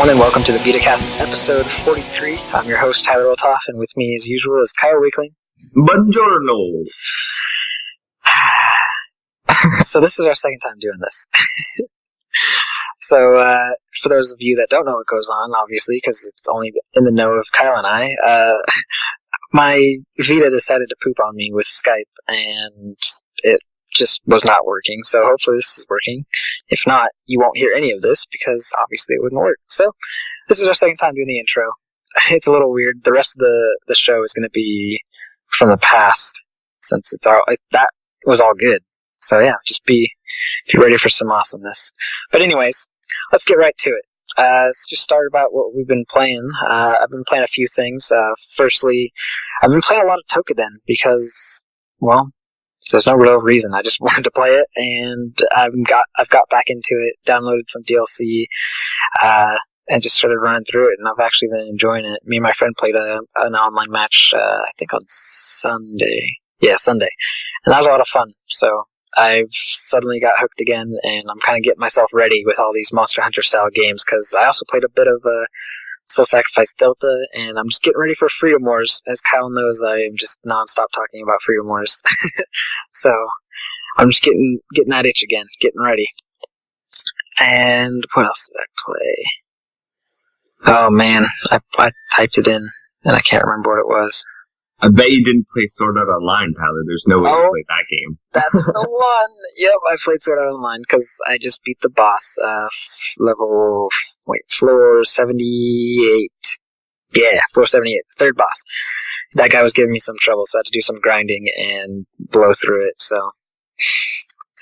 everyone, and welcome to the Vita Cast episode 43. I'm your host, Tyler Oltoff, and with me, as usual, is Kyle Weekling. Buongiorno. So this is our second time doing this. So, for those of you that don't know what goes on, obviously, because it's only in the know of Kyle and I, my Vita decided to poop on me with Skype, and it just was not working, so hopefully this is working. If not, you won't hear any of this, because obviously it wouldn't work. So, this is our second time doing the intro. It's a little weird. The rest of the show is going to be from the past, since that was all good. So yeah, just be ready for some awesomeness. But anyways, let's get right to it. Let's just start about what we've been playing. I've been playing a few things. Firstly, I've been playing a lot of Tokuden because, well, there's no real reason. I just wanted to play it, and I've got back into it, downloaded some DLC, and just started running through it, and I've actually been enjoying it. Me and my friend played an online match, I think on Sunday. Yeah, Sunday. And that was a lot of fun. So I've suddenly got hooked again, and I'm kind of getting myself ready with all these Monster Hunter style games, because I also played a bit of Soul Sacrifice Delta, and I'm just getting ready for Freedom Wars. As Kyle knows, I am just non-stop talking about Freedom Wars. So I'm just getting that itch again, getting ready. And what else did I play? Oh man, I typed it in, and I can't remember what it was. I bet you didn't play Sword Art Online, Tyler. There's no way you played that game. That's the one. Yep, I played Sword Art Online because I just beat the boss. Floor 78. Yeah, floor 78, the third boss. That guy was giving me some trouble, so I had to do some grinding and blow through it. So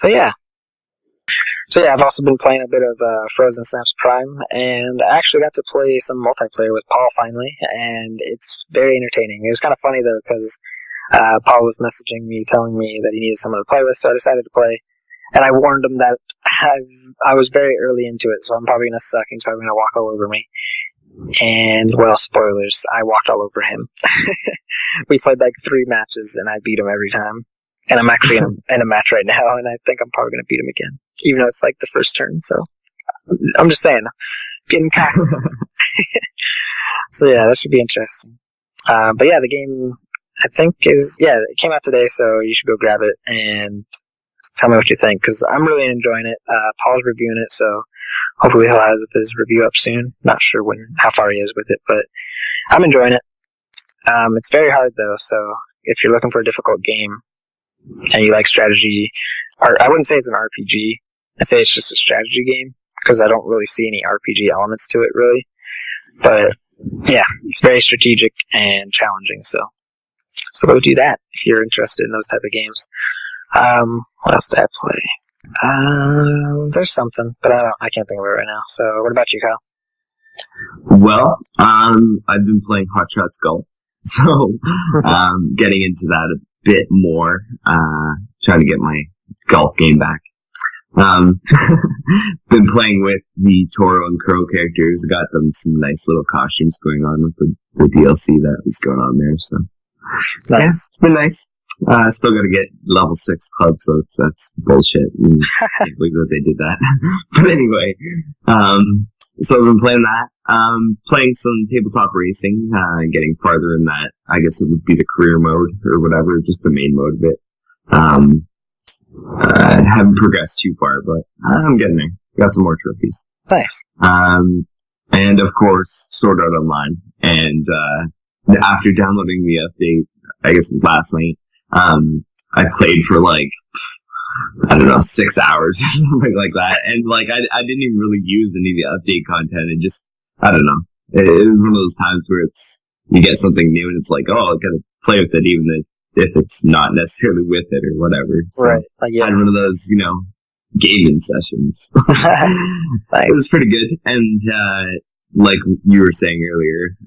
yeah. So yeah, I've also been playing a bit of Frozen Snaps Prime, and I actually got to play some multiplayer with Paul finally, and it's very entertaining. It was kind of funny though, because Paul was messaging me, telling me that he needed someone to play with, so I decided to play. And I warned him that I was very early into it, so I'm probably gonna suck. He's probably gonna walk all over me. And well, spoilers, I walked all over him. We played like 3 matches, and I beat him every time. And I'm actually in a match right now, and I think I'm probably gonna beat him again. Even though it's like the first turn, so I'm just saying, getting cocky. So yeah, that should be interesting. But yeah, the game I think it came out today, so you should go grab it and tell me what you think, because I'm really enjoying it. Paul's reviewing it, so hopefully he'll have his review up soon. Not sure how far he is with it, but I'm enjoying it. It's very hard though, so if you're looking for a difficult game and you like strategy, I wouldn't say it's an RPG. I say it's just a strategy game, because I don't really see any RPG elements to it, really. But, yeah, it's very strategic and challenging, so go do that if you're interested in those type of games. What else did I play? There's something, but I can't think of it right now. So, what about you, Kyle? Well, I've been playing Hot Shots Golf, so getting into that a bit more, trying to get my golf game back. Been playing with the Toro and Crow characters. Got them some nice little costumes going on with the DLC that was going on there. So nice. Yeah, it's been nice. Still got to get level 6 club, so that's bullshit. I can't believe that they did that. But anyway, so I've been playing that. Playing some tabletop racing. Getting farther in that. I guess it would be the career mode or whatever, just the main mode of it. I haven't progressed too far, but I'm getting there. Got some more trophies. Nice. And of course, Sword Art Online. And after downloading the update, I guess it was last night, I played for like, I don't know, 6 hours or something like that. And like, I didn't even really use any of the update content. It just, I don't know. It was one of those times where you get something new and it's like, oh, I gotta play with it even if it's not necessarily with it or whatever. So right. Yeah. I had one of those, gaming sessions. Nice. It was pretty good. And, like you were saying earlier,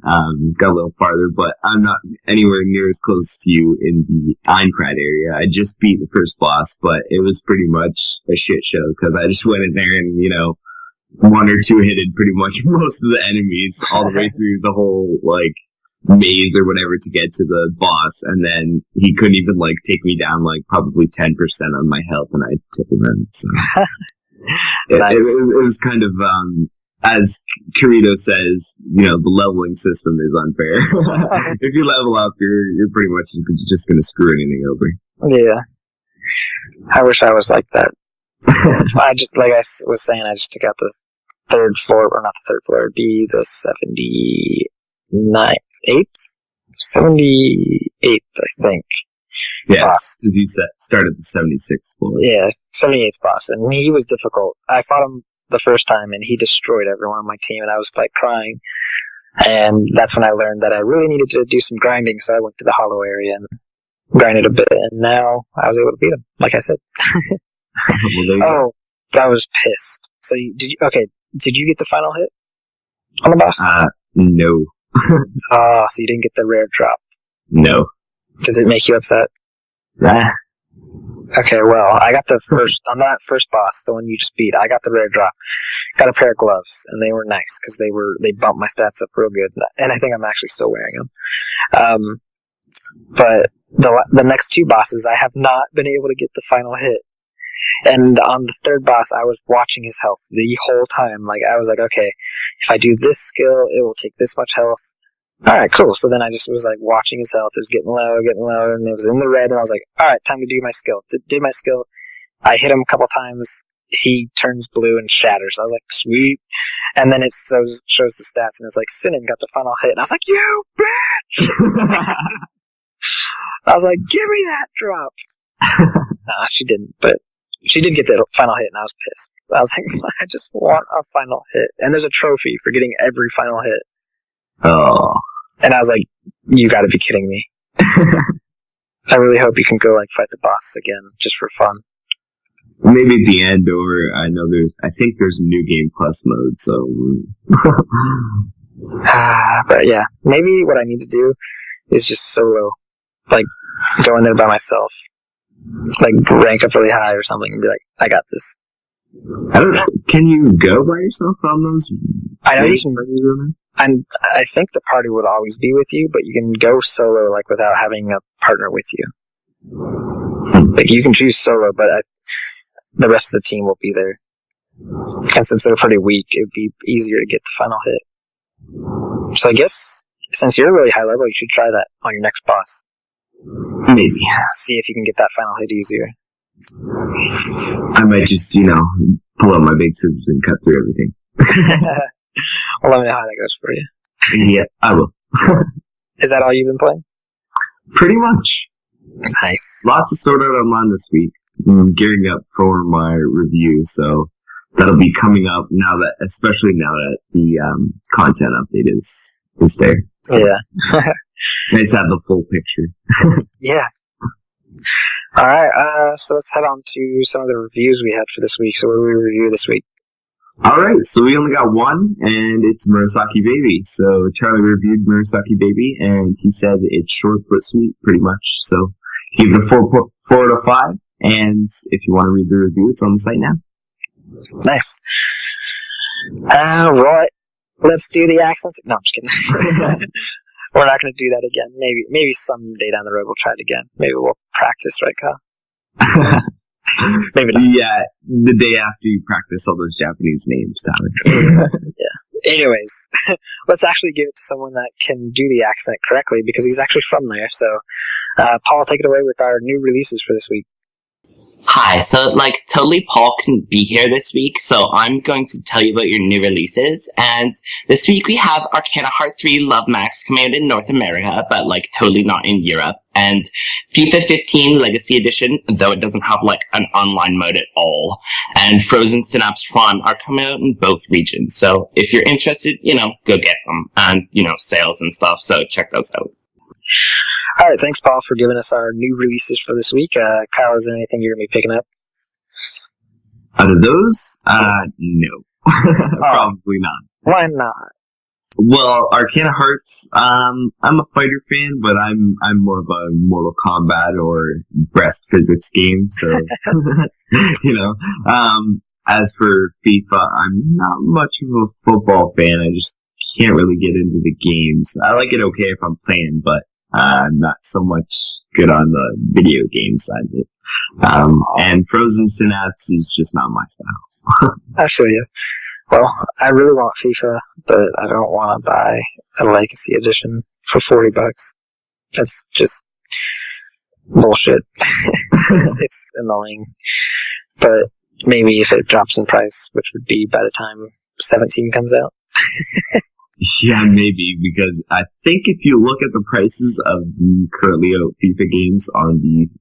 got a little farther, but I'm not anywhere near as close to you in the Aincrad area. I just beat the first boss, but it was pretty much a shit show, because I just went in there and, 1 or 2 hitted pretty much most of the enemies all the way through the whole, like, maze or whatever to get to the boss, and then he couldn't even like take me down like probably 10% on my health, and I took him in. So Nice. it was kind of as Kirito says, the leveling system is unfair. If you level up, you're pretty much just going to screw anything over. Yeah. I wish I was like that. I just, like I was saying, I just took out the third floor, or not the third floor, it'd be the 78th, I think. Yes, because you started the 76th floor. Yeah, 78th boss, and he was difficult. I fought him the first time, and he destroyed everyone on my team, and I was, crying. And that's when I learned that I really needed to do some grinding, so I went to the hollow area and grinded a bit, and now I was able to beat him, like I said. But I was pissed. So, did you get the final hit on the boss? No. Oh, so you didn't get the rare drop? No. Does it make you upset? Nah. Okay, well, I got the on that first boss, the one you just beat, I got the rare drop. Got a pair of gloves, and they were nice, because they bumped my stats up real good, and I think I'm actually still wearing them. But the next two bosses, I have not been able to get the final hit. And on the third boss, I was watching his health the whole time. I was like, okay, if I do this skill, it will take this much health. Alright, cool. So then I just was watching his health. It was getting low, and it was in the red, and I was like, alright, time to do my skill. Did my skill. I hit him a couple times. He turns blue and shatters. I was like, sweet. And then it shows the stats, and it's like, Sinan got the final hit. And I was like, you bitch! I was like, give me that drop. Nah, she didn't, but she did get the final hit, and I was pissed. I was like, I just want a final hit. And there's a trophy for getting every final hit. Oh. And I was like, you gotta be kidding me. I really hope you can go, fight the boss again, just for fun. Maybe at the end, or I think there's a New Game Plus mode, so. But yeah, maybe what I need to do is just solo. Go in there by myself. Rank up really high or something and be like, I got this. I don't know. Can you go by yourself on those? I know you can. And I think the party would always be with you, but you can go solo, without having a partner with you. You can choose solo, but the rest of the team will be there. And since they're pretty weak, it would be easier to get the final hit. So I guess, since you're really high level, you should try that on your next boss. Maybe. See if you can get that final hit easier. I might just, pull out my big scissors and cut through everything. Well, let me know how that goes for you. Yeah, I will. Is that all you've been playing? Pretty much. Nice. Lots of Sword Art Online this week. I'm gearing up for my review, so that'll be coming up especially now that the content update is there. So. Yeah. Nice to have the full picture. Yeah. Alright, so let's head on to some of the reviews we had for this week. So what did we review this week? Alright, so we only got one, and it's Murasaki Baby. So Charlie reviewed Murasaki Baby, and he said it's short but sweet, pretty much. So he gave it a 4 out of 5, and if you want to read the review, it's on the site now. Nice. Alright, let's do the accents. No, I'm just kidding. We're not going to do that again. Maybe someday down the road we'll try it again. Maybe we'll practice, right, Kyle? Maybe not. Yeah, the day after you practice all those Japanese names, Tyler. Yeah. Anyways, let's actually give it to someone that can do the accent correctly, because he's actually from there. So, Paul, take it away with our new releases for this week. Hi, so totally Paul couldn't be here this week, so I'm going to tell you about your new releases. And this week we have Arcana Heart 3 Love Max coming out in North America, but totally not in Europe. And FIFA 15 Legacy Edition, though it doesn't have an online mode at all. And Frozen Synapse Prime are coming out in both regions. So if you're interested, go get them. And, sales and stuff, so check those out. Alright, thanks, Paul, for giving us our new releases for this week. Kyle, is there anything you're going to be picking up? Out of those? No. Probably not. Why not? Well, Arcana Hearts, I'm a fighter fan, but I'm more of a Mortal Kombat or breast physics game, so, as for FIFA, I'm not much of a football fan. I just can't really get into the games. I like it okay if I'm playing, but I'm not so much good on the video game side of it. And Frozen Synapse is just not my style. I feel you. Well, I really want FIFA, but I don't want to buy a Legacy Edition for $40. That's just bullshit. It's annoying. But maybe if it drops in price, which would be by the time 17 comes out. Yeah, maybe, because I think if you look at the prices of the currently out FIFA games on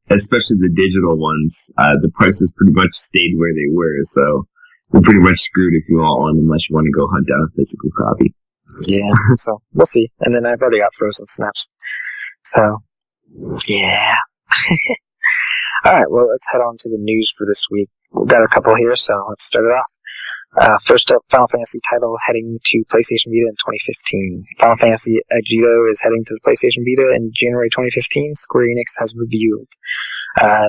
especially the digital ones, the prices pretty much stayed where they were, so you're pretty much screwed if you want one unless you want to go hunt down a physical copy. Yeah, so we'll see. And then I've already got Frozen Snaps. So, yeah. Alright, well, let's head on to the news for this week. We've got a couple here, so let's start it off. First up, Final Fantasy title heading to PlayStation Vita in 2015. Final Fantasy Agito is heading to the PlayStation Vita in January 2015, Square Enix has revealed.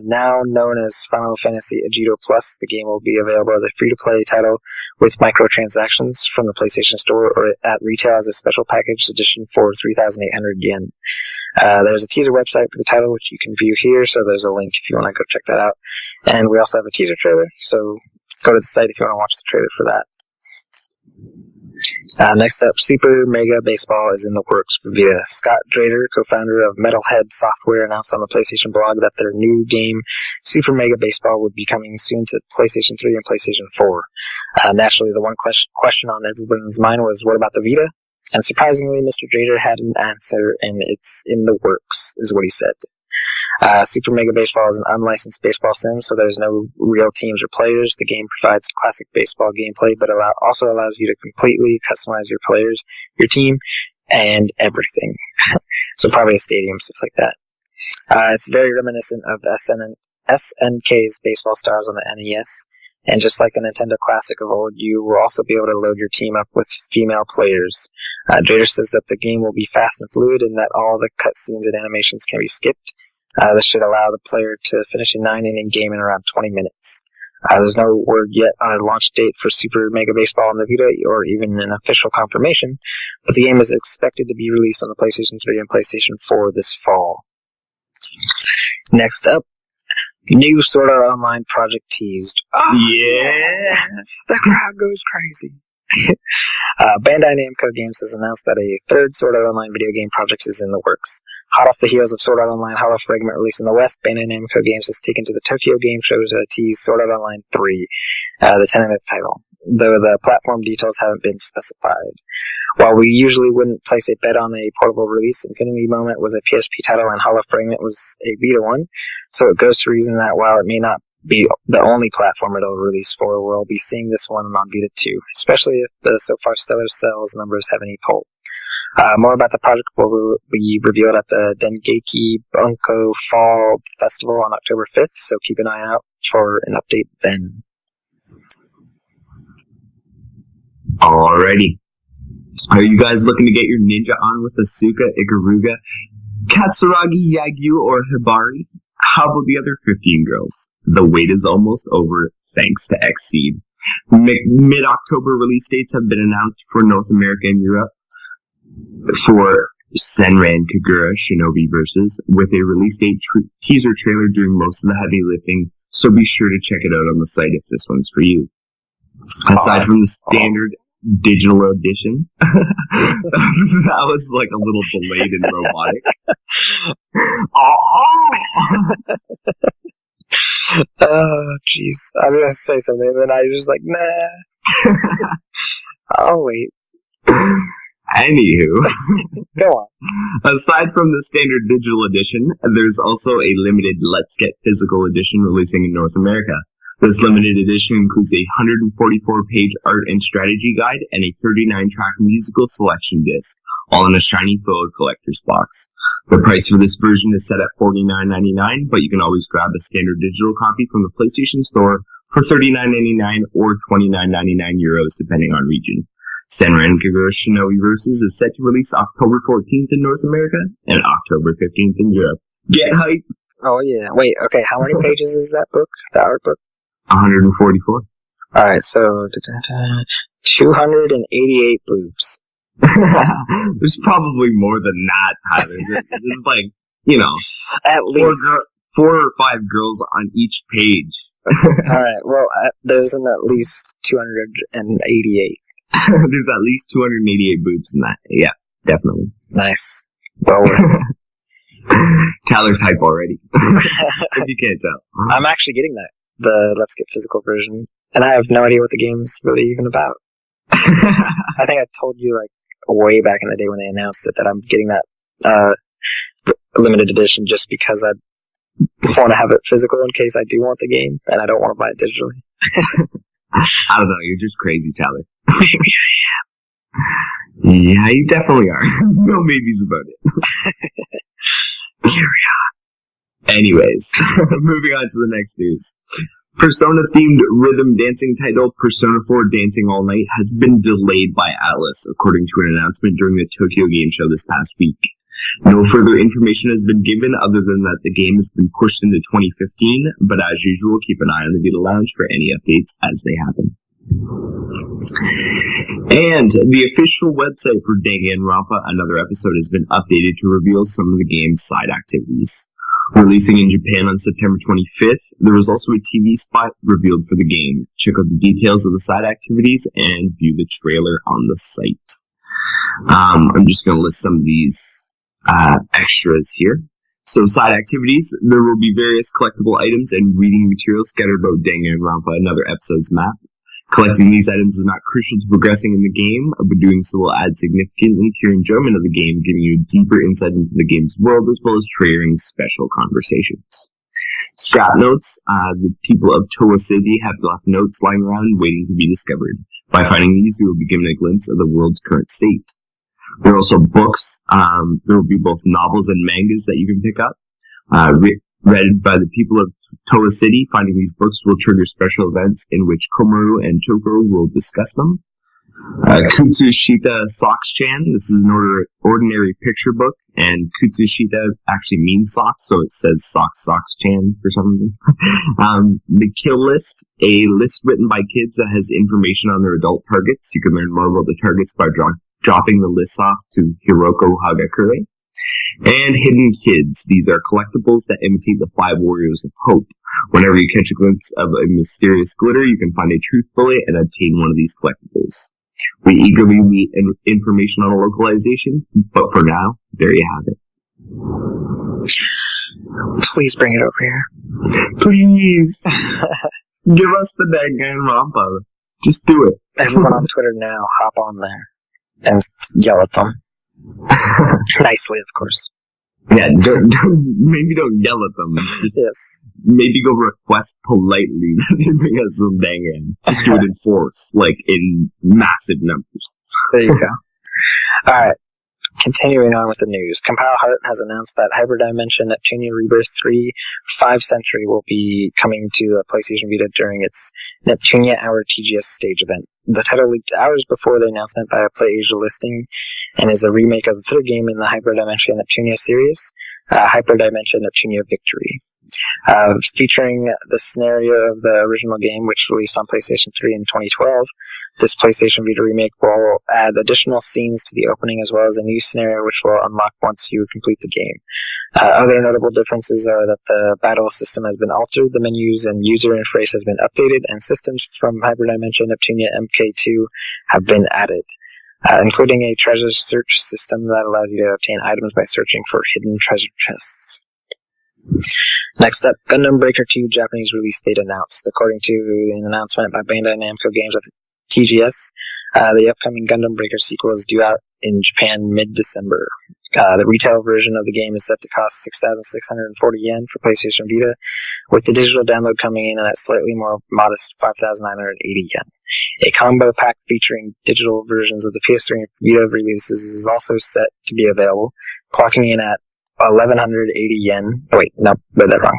Now known as Final Fantasy Agito Plus, the game will be available as a free-to-play title with microtransactions from the PlayStation Store or at retail as a special package edition for 3,800 yen. There's a teaser website for the title, which you can view here, so there's a link if you want to go check that out. And we also have a teaser trailer, so go to the site if you want to watch the trailer for that. Next up, Super Mega Baseball is in the works for Vita. Scott Drader, co-founder of Metalhead Software, announced on the PlayStation blog that their new game, Super Mega Baseball, would be coming soon to PlayStation 3 and PlayStation 4. Naturally, the one question on everyone's mind was, what about the Vita? And surprisingly, Mr. Drader had an answer, and it's in the works, is what he said. Super Mega Baseball is an unlicensed baseball sim, so there's no real teams or players. The game provides classic baseball gameplay, but also allows you to completely customize your players, your team, and everything. So probably a stadium, stuff like that. It's very reminiscent of SNK's baseball stars on the NES. And just like the Nintendo Classic of old, you will also be able to load your team up with female players. Drader says that the game will be fast and fluid and that all the cutscenes and animations can be skipped. This should allow the player to finish a 9-inning game in around 20 minutes. There's no word yet on a launch date for Super Mega Baseball on the Vita or even an official confirmation, but the game is expected to be released on the PlayStation 3 and PlayStation 4 this fall. Next up, new Sword Art Online project teased. Oh, yeah! The crowd goes crazy. Bandai Namco Games has announced that a third Sword Art Online video game project is in the works. Hot off the heels of Sword Art Online Hollow Fragment release in the West, Bandai Namco Games has taken to the Tokyo Game Show to tease Sword Art Online 3, the tentative title, though the platform details haven't been specified. While we usually wouldn't place a bet on a portable release, Infinity Moment was a PSP title and Hollow Fragment was a Vita one, so it goes to reason that while it may not be the only platform it'll release for, we'll be seeing this one on Vita too, especially if the so far stellar sales numbers have any pull. More about the project will be revealed at the Dengeki Bunko Fall Festival on October 5th, so keep an eye out for an update then. Alrighty. Are you guys looking to get your ninja on with Asuka, Ikaruga, Katsuragi, Yagyu, or Hibari? How about the other 15 girls? The wait is almost over, thanks to Xseed. Mid-October release dates have been announced for North America and Europe for Senran Kagura Shinobi Versus, with a release date teaser trailer doing most of the heavy lifting, so be sure to check it out on the site if this one's for you. Aside from the standard digital edition, that was like a little delayed and robotic. Oh, jeez. I was going to say something, and then I was just like, nah. I'll wait. Anywho. Go on. Aside from the standard digital edition, there's also a limited Let's Get Physical edition releasing in North America. This limited edition includes a 144-page art and strategy guide and a 39-track musical selection disc, all in a shiny foiled collector's box. The price for this version is set at $49.99, but you can always grab a standard digital copy from the PlayStation Store for $39.99 or €29.99 depending on region. Senran Kagura Shinobi Versus is set to release October 14th in North America and October 15th in Europe. Get hype! Oh yeah. Wait, okay, how many pages is that book? The art book? 144. Alright, so 288 boobs. There's probably more than that, Tyler. There's like, at least 4 or 5 girls on each page. Alright, well, there's at least 288. There's at least 288 boobs in that. Yeah, definitely. Nice. Well worth it. Tyler's hype already. If you can't tell. I'm actually getting that. The Let's Get Physical version. And I have no idea what the game's really even about. I think I told you, like, way back in the day when they announced it that I'm getting that limited edition just because I want to have it physical in case I do want the game, and I don't want to buy it digitally. I don't know, you're just crazy, Tyler. Maybe I am. Yeah, you definitely are. No maybes about it. Carry on. Anyways, moving on to the next news. Persona-themed rhythm dancing title Persona 4 Dancing All Night has been delayed by Atlas, according to an announcement during the Tokyo Game Show this past week. No further information has been given other than that the game has been pushed into 2015, but as usual, keep an eye on the Vita Lounge for any updates as they happen. And the official website for Danganronpa Another Episode has been updated to reveal some of the game's side activities. Releasing in Japan on September 25th, there was also a TV spot revealed for the game. Check out the details of the side activities and view the trailer on the site. I'm just going to list some of these extras here. So side activities, there will be various collectible items and reading materials scattered about Danganronpa Another Episode's map. Collecting these items is not crucial to progressing in the game, but doing so will add significantly to your enjoyment of the game, giving you a deeper insight into the game's world, as well as triggering special conversations. Scrap notes, the people of Towa City have left notes lying around waiting to be discovered. By finding these, you will be given a glimpse of the world's current state. There are also books, there will be both novels and mangas that you can pick up, read by the people of Towa City. Finding these books will trigger special events in which Komaru and Tokoro will discuss them. Kutsushita Socks-chan, this is an ordinary picture book, and Kutsushita actually means socks, so it says Socks-chan for some reason. The Kill List, a list written by kids that has information on their adult targets. You can learn more about the targets by dropping the lists off to Hiroko Hagakure. And Hidden Kids. These are collectibles that imitate the 5 Warriors of Hope. Whenever you catch a glimpse of a mysterious glitter, you can find a truth bullet and obtain one of these collectibles. We eagerly await information on a localization, but for now, there you have it. Please bring it over here. Please! Give us the Danganronpa. Just do it. Everyone on Twitter now, hop on there and yell at them. Nicely, of course. Yeah, maybe don't yell at them. Just maybe go request politely that they bring us some Dangan. Just do it in force, like in massive numbers. There you go. Alright, continuing on with the news. Compile Heart has announced that Hyperdimension Neptunia Rebirth 3 5 Century will be coming to the PlayStation Vita during its Neptunia Hour TGS stage event. The title leaked hours before the announcement by a PlayAsia listing and is a remake of the third game in the Hyperdimension Neptunia series, Hyperdimension Neptunia Victory. Featuring the scenario of the original game, which released on PlayStation 3 in 2012, this PlayStation Vita remake will add additional scenes to the opening as well as a new scenario which will unlock once you complete the game. Other notable differences are that the battle system has been altered, the menus and user interface has been updated, and systems from Hyperdimension Neptunia MK2 have been added, including a treasure search system that allows you to obtain items by searching for hidden treasure chests. Next up, Gundam Breaker 2 Japanese release date announced. According to an announcement by Bandai Namco Games at the TGS, the upcoming Gundam Breaker sequel is due out in Japan mid-December. The retail version of the game is set to cost 6,640 yen for PlayStation Vita, with the digital download coming in at slightly more modest 5,980 yen. A combo pack featuring digital versions of the PS3 and Vita releases is also set to be available, clocking in at 1,180 yen. Oh, wait, no, read that wrong.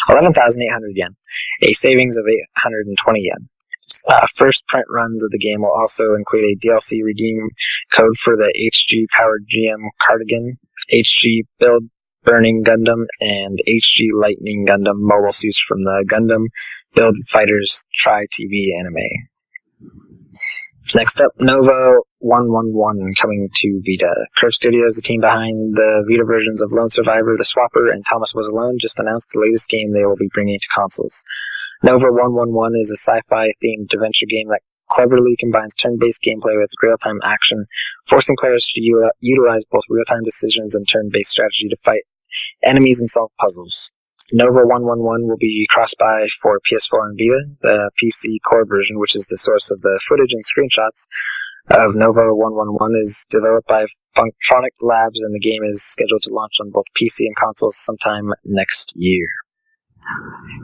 11,800 yen. A savings of 820 yen. First print runs of the game will also include a DLC redeem code for the HG Powered GM Cardigan, HG Build Burning Gundam, and HG Lightning Gundam mobile suits from the Gundam Build Fighters Tri-TV anime. Next up, Nova 111 coming to Vita. Curve Studios, the team behind the Vita versions of Lone Survivor, The Swapper, and Thomas Was Alone, just announced the latest game they will be bringing to consoles. Nova 111 is a sci-fi themed adventure game that cleverly combines turn-based gameplay with real-time action, forcing players to utilize both real-time decisions and turn-based strategy to fight enemies and solve puzzles. Nova 111 will be cross-buy for PS4 and Vita. The PC core version, which is the source of the footage and screenshots of Nova 111, is developed by Functronic Labs, and the game is scheduled to launch on both PC and consoles sometime next year.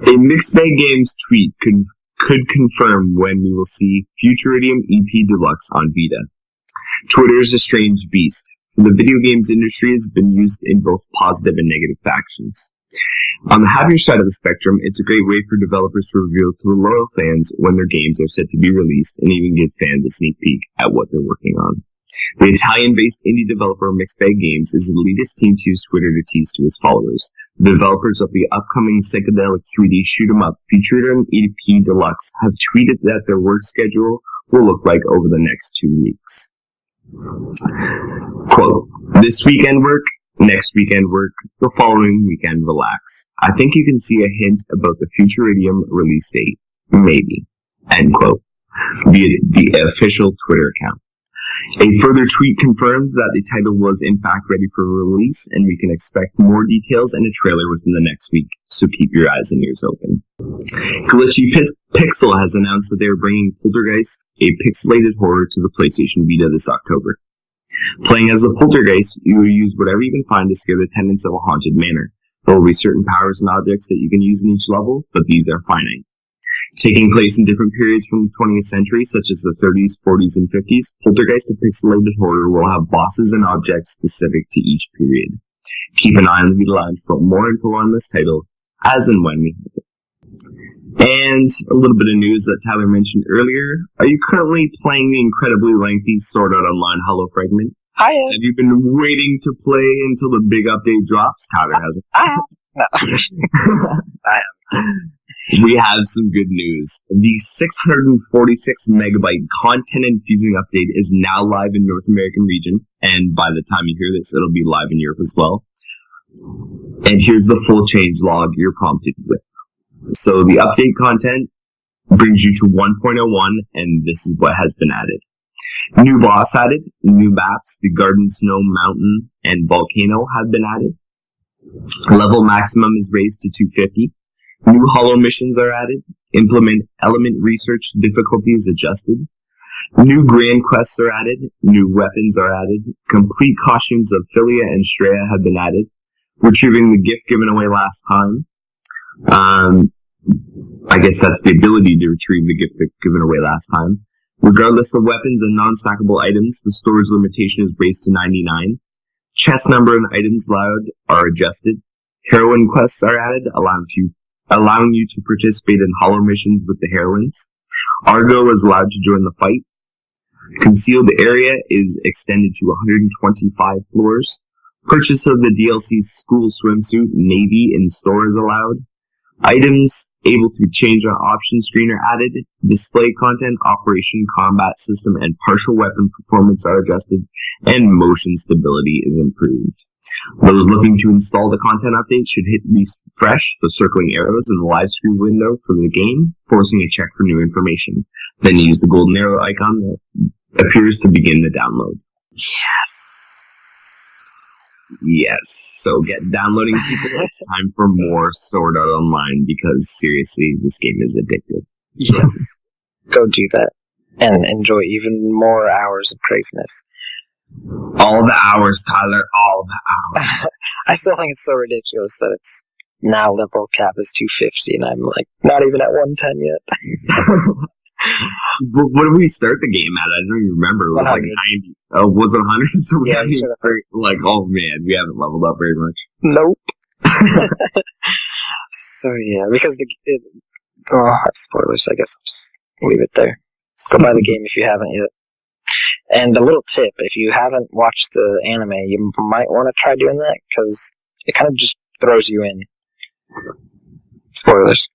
A Mixed Bag Games tweet could confirm when we will see Futuridium EP Deluxe on Vita. Twitter is a strange beast. The video games industry has been used in both positive and negative factions. On the happier side of the spectrum, it's a great way for developers to reveal to the loyal fans when their games are set to be released and even give fans a sneak peek at what they're working on. The Italian-based indie developer Mixed Bag Games is the latest team to use Twitter to tease to its followers. The developers of the upcoming psychedelic 3D shoot-'em-up Futuridium EP Deluxe have tweeted that their work schedule will look like over the next 2 weeks. Quote, "This weekend work, next weekend work, the following weekend relax. I think you can see a hint about the Futuridium release date. Maybe." End quote. Via the official Twitter account. A further tweet confirmed that the title was in fact ready for release, and we can expect more details and a trailer within the next week, so keep your eyes and ears open. Glitchy Pixel has announced that they are bringing Poltergeist, a pixelated horror, to the PlayStation Vita this October. Playing as the Poltergeist, you will use whatever you can find to scare the tenants of a haunted manor. There will be certain powers and objects that you can use in each level, but these are finite. Taking place in different periods from the 20th century, such as the 30s, 40s, and 50s, Poltergeist, a pixelated horror, will have bosses and objects specific to each period. Keep an eye on the Vita Lounge for more info on this title, as and when we have it. And a little bit of news that Tyler mentioned earlier. Are you currently playing the incredibly lengthy Sword Art Online Hollow Fragment? I am. Have you been waiting to play until the big update drops? Tyler hasn't. I have. No. I have. We have some good news. The 646 megabyte content infusing update is now live in North American region, and by the time you hear this, it'll be live in Europe as well. And here's the full change log you're prompted with. So the update content brings you to 1.01, and this is what has been added. New boss added, new maps, the Garden, Snow, Mountain, and Volcano have been added. Level maximum is raised to 250. New hollow missions are added. Implement element research difficulty is adjusted. New grand quests are added. New weapons are added. Complete costumes of Philia and Shreya have been added. Retrieving the gift given away last time. I guess that's the ability to retrieve the gift given away last time. Regardless of weapons and non-stackable items, the storage limitation is raised to 99. Chest number and items allowed are adjusted. Heroine quests are added, allowing you to participate in hollow missions with the heroines. Argo is allowed to join the fight. Concealed area is extended to 125 floors. Purchase of the DLC school swimsuit Navy in store is allowed. Items able to change on option screen are added. Display content, operation, combat system, and partial weapon performance are adjusted, and motion stability is improved. Those looking to install the content update should hit refresh the circling arrows in the live screen window for the game, forcing a check for new information. Then use the golden arrow icon that appears to begin the download. Yes. So get downloading, people. It's time for more Sword Art Online, because seriously, this game is addictive. Yes. Go do that. And enjoy even more hours of craziness. All the hours, Tyler. All the hours. I still think it's so ridiculous that it's now level cap is 250 and I'm like not even at 110 yet. What did we start the game at? I don't even remember. It was 100. like 90. Oh, was it 100? So we haven't sure. like, oh man, we haven't leveled up very much. Nope. So yeah, because that's spoilers. I guess I'll just leave it there. Go buy the game if you haven't yet. And a little tip: if you haven't watched the anime, you might want to try doing that because it kind of just throws you in. Spoilers.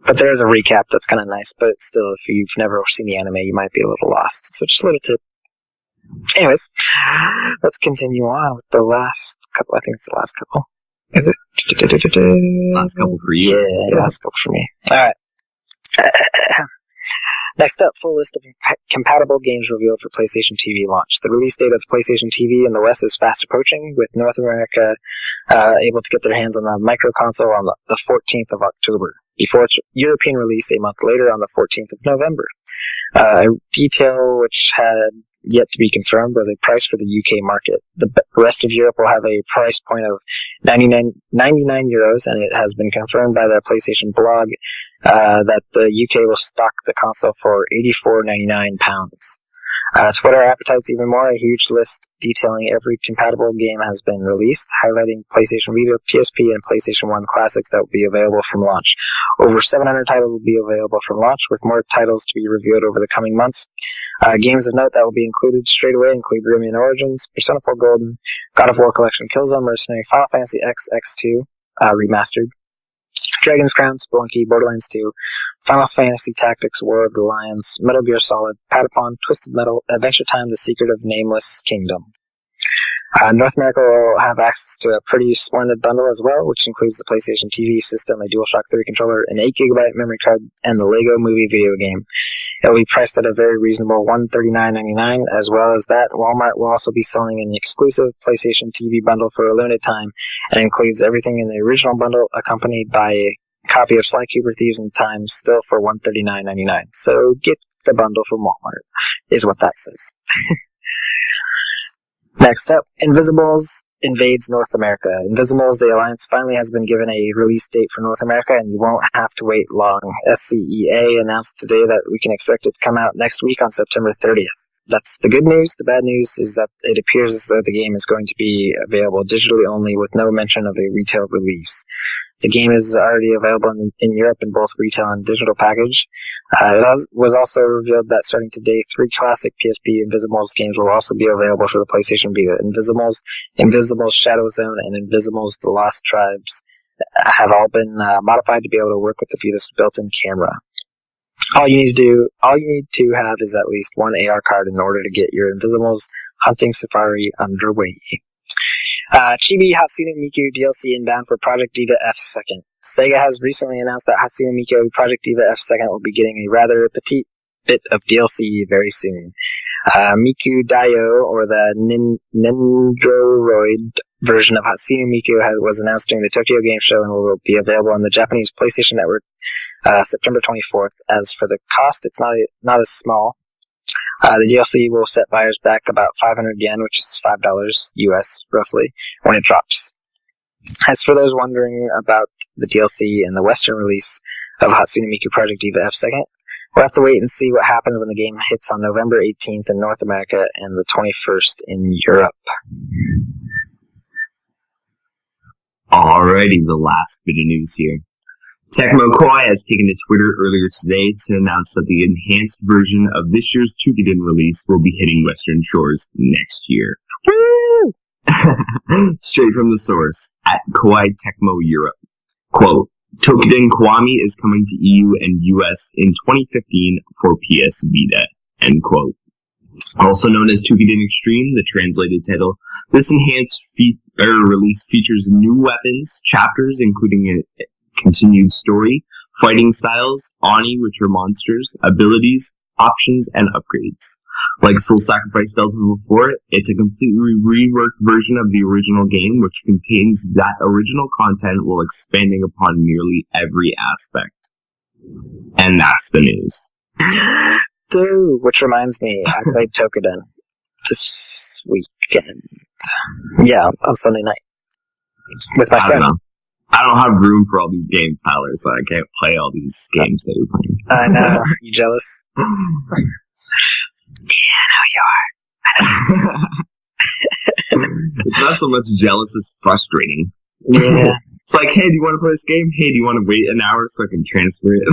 But there is a recap that's kind of nice, but still, if you've never seen the anime, you might be a little lost. So just a little tip. Anyways, let's continue on with the last couple. I think it's the last couple. Is it? Last couple for you? Yeah, last couple for me. Alright. Next up, full list of compatible games revealed for PlayStation TV launch. The release date of the PlayStation TV in the West is fast approaching, with North America able to get their hands on the micro console on the 14th of October, before its European release a month later on the 14th of November. A detail which had yet to be confirmed was a price for the UK market. The rest of Europe will have a price point of 99 euros, and it has been confirmed by the PlayStation blog that the UK will stock the console for £84.99. To put our appetites even more, a huge list detailing every compatible game has been released, highlighting PlayStation Vita, PSP, and PlayStation 1 classics that will be available from launch. Over 700 titles will be available from launch, with more titles to be revealed over the coming months. Games of note that will be included straight away include Rayman Origins, Persona 4 Golden, God of War Collection, Killzone Mercenary, Final Fantasy X X2 Remastered, Dragon's Crown, Spelunky, Borderlands 2, Final Fantasy Tactics, War of the Lions, Metal Gear Solid, Patapon, Twisted Metal, Adventure Time, The Secret of Nameless Kingdom. North America will have access to a pretty splendid bundle as well, which includes the PlayStation TV system, a DualShock 3 controller, an 8GB memory card, and the Lego Movie video game. It will be priced at a very reasonable $139.99. As well as that, Walmart will also be selling an exclusive PlayStation TV bundle for a limited time, and includes everything in the original bundle, accompanied by a copy of Sly Cooper Thieves in Time, still for $139.99. So get the bundle from Walmart, is what that says. Next up, Invisibles invades North America. Invisibles, the Alliance, finally has been given a release date for North America, and you won't have to wait long. SCEA announced today that we can expect it to come out next week on September 30th. That's the good news. The bad news is that it appears as though the game is going to be available digitally only, with no mention of a retail release. The game is already available in Europe in both retail and digital package. It was also revealed that starting today, 3 classic PSP Invisibles games will also be available for the PlayStation Vita. Invisibles Shadow Zone, and Invisibles The Lost Tribes have all been modified to be able to work with the Vita's built-in camera. All you need to have is at least one AR card in order to get your Invisibles hunting safari underway. Chibi Hatsune Miku DLC inbound for Project Diva F2. Sega has recently announced that Hatsune Miku Project Diva F2 will be getting a rather petite bit of DLC very soon. Miku Daio, or the Nendoroid version of Hatsune Miku, was announced during the Tokyo Game Show and will be available on the Japanese PlayStation Network September 24th. As for the cost, it's not as small. The DLC will set buyers back about 500 yen, which is $5 US, roughly, when it drops. As for those wondering about the DLC and the Western release of Hatsune Miku Project Diva F2, we'll have to wait and see what happens when the game hits on November 18th in North America and the 21st in Europe. Alrighty, the last bit of news here. Tecmo Koei has taken to Twitter earlier today to announce that the enhanced version of this year's Toukiden release will be hitting Western shores next year. Woo! Straight from the source, at Koei Tecmo Europe. Quote, Toukiden Kiwami is coming to EU and US in 2015 for PS Vita. End quote. Also known as Toukiden Extreme, the translated title, this enhanced release features new weapons, chapters, including a continued story, fighting styles, Oni, which are monsters, abilities, options, and upgrades. Like Soul Sacrifice Delta before, it's a completely reworked version of the original game, which contains that original content while expanding upon nearly every aspect. And that's the news. Dude, which reminds me, I played Toukiden this weekend. Yeah, on Sunday night. With my friend. I don't have room for all these games, Tyler, so I can't play all these games that you're playing. I know. Are you jealous? Yeah, I know you are. It's not so much jealous as frustrating. Yeah. It's like, hey, do you want to play this game? Hey, do you want to wait an hour so I can transfer it?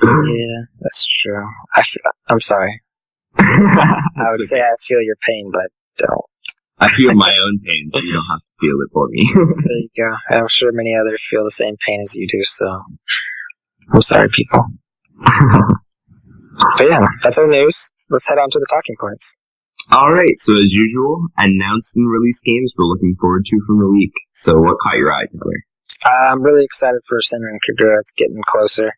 Yeah, that's true. I'm sorry. I would say I feel your pain, but don't. I feel my own pain, so you don't have to feel it for me. There you go. I'm sure many others feel the same pain as you do, so I'm sorry, people. But yeah, that's our news. Let's head on to the talking points. Alright, so as usual, announced and released games we're looking forward to from the week. So what caught your eye, Tyler? I'm really excited for Senran Kagura. It's getting closer.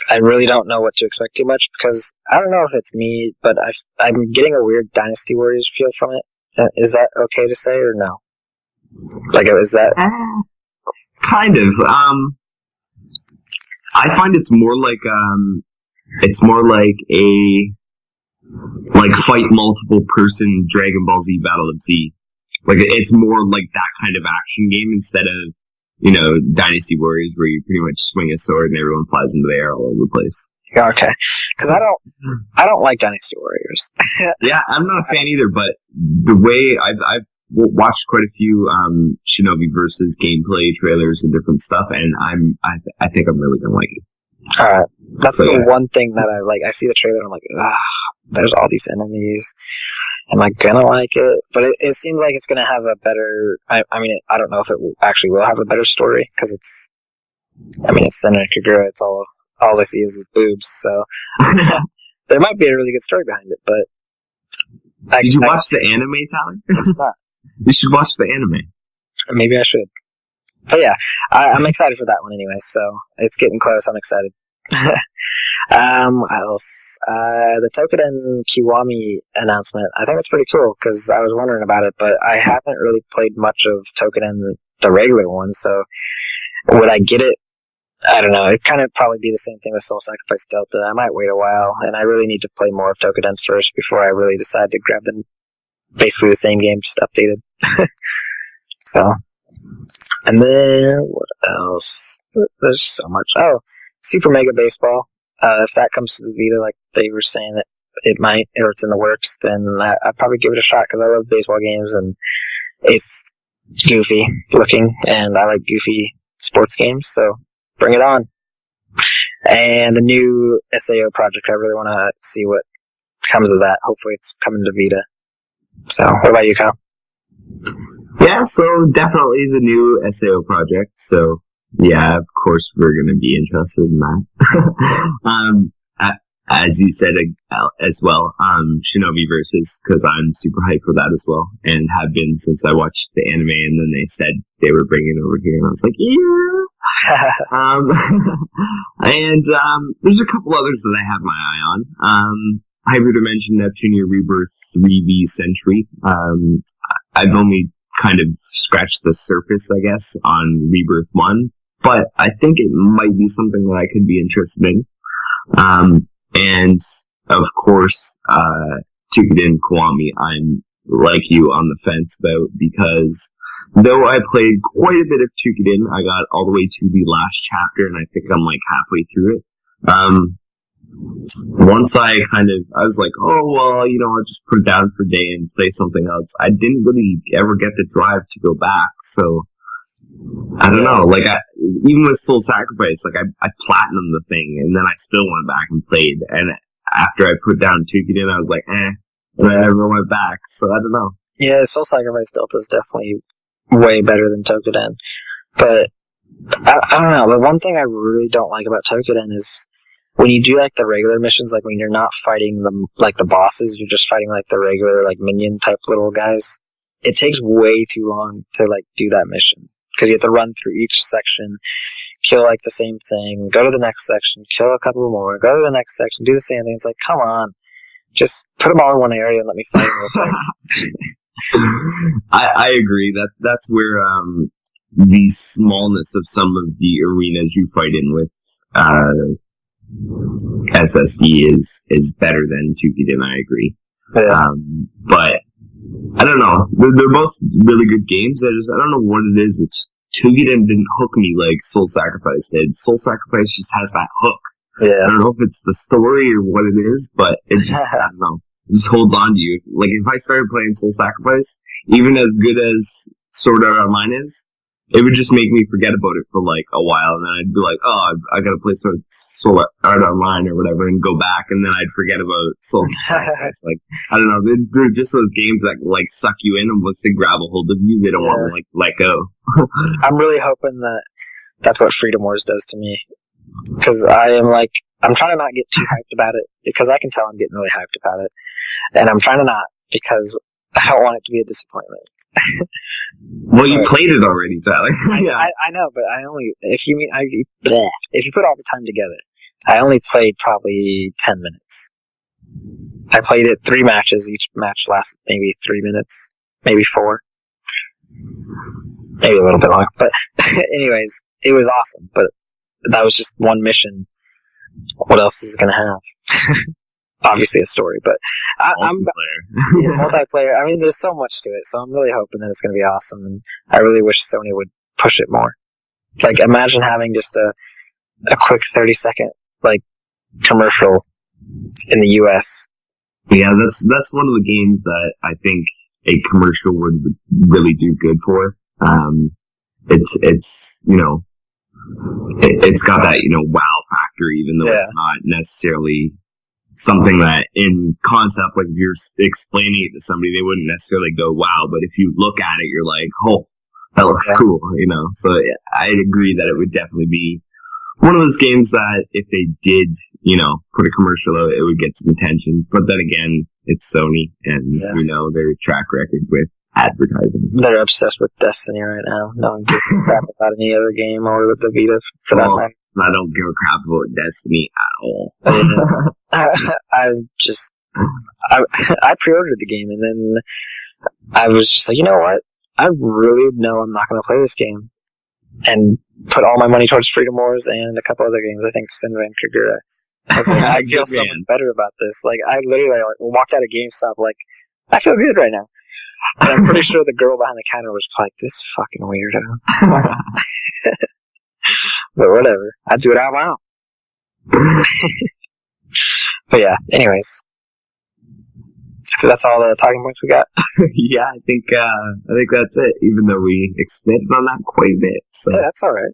I really don't know what to expect too much because I don't know if it's me, but I'm getting a weird Dynasty Warriors feel from it. Is that okay to say or no? Like, is that... Kind of. I find it's more like a fight multiple person Dragon Ball Z Battle of Z. Like, it's more like that kind of action game instead of, Dynasty Warriors where you pretty much swing a sword and everyone flies into the air all over the place. Okay. Because I don't like Dynasty Warriors. Yeah, I'm not a fan either, but the way I've watched quite a few Shinobi versus gameplay trailers and different stuff, and I think I'm really gonna like it. Alright. That's the one thing that I like. I see the trailer and I'm like, there's all these enemies. Am I gonna like it? But it seems like it's gonna have a better... I don't know if it actually will have a better story, because it's Senran Kagura, it's all I see is his boobs, so... there might be a really good story behind it, but... Did you watch the anime, Tyler? You should watch the anime. Maybe I should. But yeah, I'm excited for that one anyway, so it's getting close, I'm excited. What else? The Tokuden Kiwami announcement. I think it's pretty cool because I was wondering about it, but I haven't really played much of Tokuden, the regular one, so would I get it? I don't know. It'd kind of probably be the same thing with Soul Sacrifice Delta. I might wait a while, and I really need to play more of Tokuden first before I really decide to grab basically the same game, just updated. So, and then what else? There's so much. Oh, Super Mega Baseball. If that comes to the Vita, like they were saying that it might, or it's in the works, then I'd probably give it a shot because I love baseball games and it's goofy looking, and I like goofy sports games. So bring it on. And the new SAO project, I really want to see what comes of that. Hopefully, it's coming to Vita. So, what about you, Kyle? Yeah, so definitely the new SAO project. So, yeah, of course we're going to be interested in that. As you said as well, Shinobi Versus, because I'm super hyped for that as well, and have been since I watched the anime, and then they said they were bringing it over here, and I was like, yeah! And there's a couple others that I have my eye on. Hybrid Dimension Neptunia Rebirth 3V Century. I've only kind of scratched the surface, I guess, on Rebirth 1, but I think it might be something that I could be interested in. And, of course, Tokuden Kiwami, I'm like you on the fence about, because though I played quite a bit of Tokuden, I got all the way to the last chapter, and I think I'm like halfway through it. Once I was like, oh, well, I'll just put it down for a day and play something else. I didn't really ever get the drive to go back, so I don't know. Like, even with Soul Sacrifice, like, I platinumed the thing, and then I still went back and played, and after I put down Tokuden, I was like, and I never went back, so I don't know. Yeah, Soul Sacrifice Delta is definitely way better than Tokuden, but I don't know. The one thing I really don't like about Tokuden is when you do, like, the regular missions, like, when you're not fighting the bosses, you're just fighting, like, the regular, like, minion-type little guys, it takes way too long to, like, do that mission. Because you have to run through each section, kill, like, the same thing, go to the next section, kill a couple more, go to the next section, do the same thing. It's like, come on. Just put them all in one area and let me fight them real quick. I agree. That's where, the smallness of some of the arenas you fight in with, SSD is better than Tokuden, I agree. Yeah. But I don't know. They're both really good games. I don't know what it is. It's Tokuden didn't hook me like Soul Sacrifice did. Soul Sacrifice just has that hook. Yeah. I don't know if it's the story or what it is, but it just, I don't know. It just holds on to you. Like, if I started playing Soul Sacrifice, even as good as Sword Art Online is, it would just make me forget about it for like a while, and then I'd be like, oh, I gotta play Soul Art Online or whatever, and go back, and then I'd forget about Soul Sacrifice. Like, I don't know, they're just those games that like suck you in, and once they grab a hold of you, they don't want to like let go. I'm really hoping that that's what Freedom Wars does to me, because I'm trying to not get too hyped about it, because I can tell I'm getting really hyped about it, and I'm trying to not, because I don't want it to be a disappointment. Well, you played it already, Tyler. Yeah, I know, but if you put all the time together, I only played probably 10 minutes. I played it 3 matches. Each match lasted maybe 3 minutes, maybe 4, maybe a little bit long. But anyways, it was awesome. But that was just one mission. What else is it going to have? Obviously a story, but I'm multiplayer. I mean, there's so much to it, so I'm really hoping that it's going to be awesome, and I really wish Sony would push it more. Like, imagine having just a quick 30-second, like, commercial in the US. Yeah, that's one of the games that I think a commercial would really do good for. It's you know, it's got that, you know, wow factor, even though it's not necessarily something that in concept, like if you're explaining it to somebody, they wouldn't necessarily go, wow, but if you look at it, you're like, oh, that looks cool, you know? So yeah, I'd agree that it would definitely be one of those games that if they did, you know, put a commercial out, it would get some attention. But then again, it's Sony, and we know their track record with advertising. They're obsessed with Destiny right now. No one gives a crap about any other game, or with the Vita, for that matter. I don't give a crap about Destiny at all. I pre-ordered the game, and then I was just like, you know what? I really know I'm not going to play this game, and put all my money towards Freedom Wars and a couple other games. I think Sin Van Kagura. I was like, I feel so much better about this. Like, I literally walked out of GameStop like, I feel good right now. And I'm pretty sure the girl behind the counter was like, this fucking weirdo. But whatever. I do it out loud. But yeah, anyways. So that's all the talking points we got. Yeah, I think that's it, even though we expanded on that quite a bit. So. Yeah, that's alright.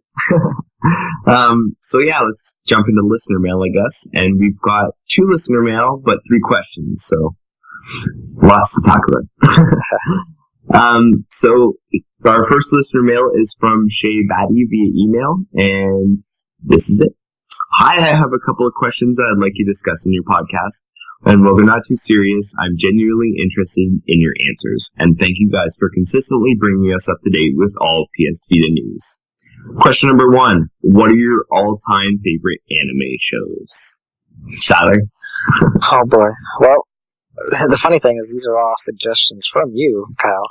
So yeah, let's jump into listener mail, I guess. And we've got 2 listener mail, but 3 questions, so lots to talk about. So our first listener mail is from Shay Batty via email, and this is it. Hi, I have a couple of questions that I'd like you to discuss in your podcast. And while they're not too serious, I'm genuinely interested in your answers. And thank you guys for consistently bringing us up to date with all PS Vita news. Question number 1. What are your all-time favorite anime shows? Tyler? Oh boy. Well, the funny thing is these are all suggestions from you, Kyle.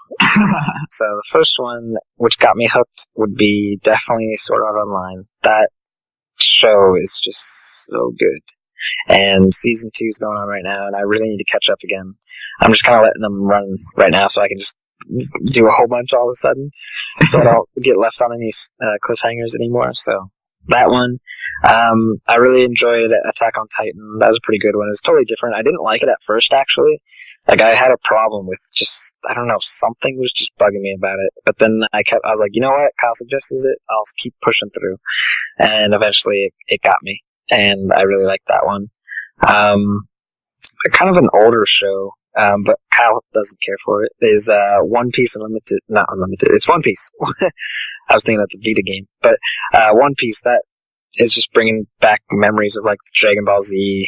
So the first one, which got me hooked, would be definitely Sword Art Online. That show is just so good. And season 2 is going on right now, and I really need to catch up again. I'm just kind of letting them run right now so I can just do a whole bunch all of a sudden, so I don't get left on any cliffhangers anymore. So that one. I really enjoyed Attack on Titan. That was a pretty good one. It was totally different. I didn't like it at first, actually. Like, I had a problem with just, I don't know, something was just bugging me about it. But then I was like, you know what? Kyle suggested it. I'll keep pushing through. And eventually it got me. And I really liked that one. Kind of an older show, but Kyle doesn't care for it, is One Piece Unlimited. Not Unlimited. It's One Piece. I was thinking of the Vita game. But One Piece, that is just bringing back memories of, like, the Dragon Ball Z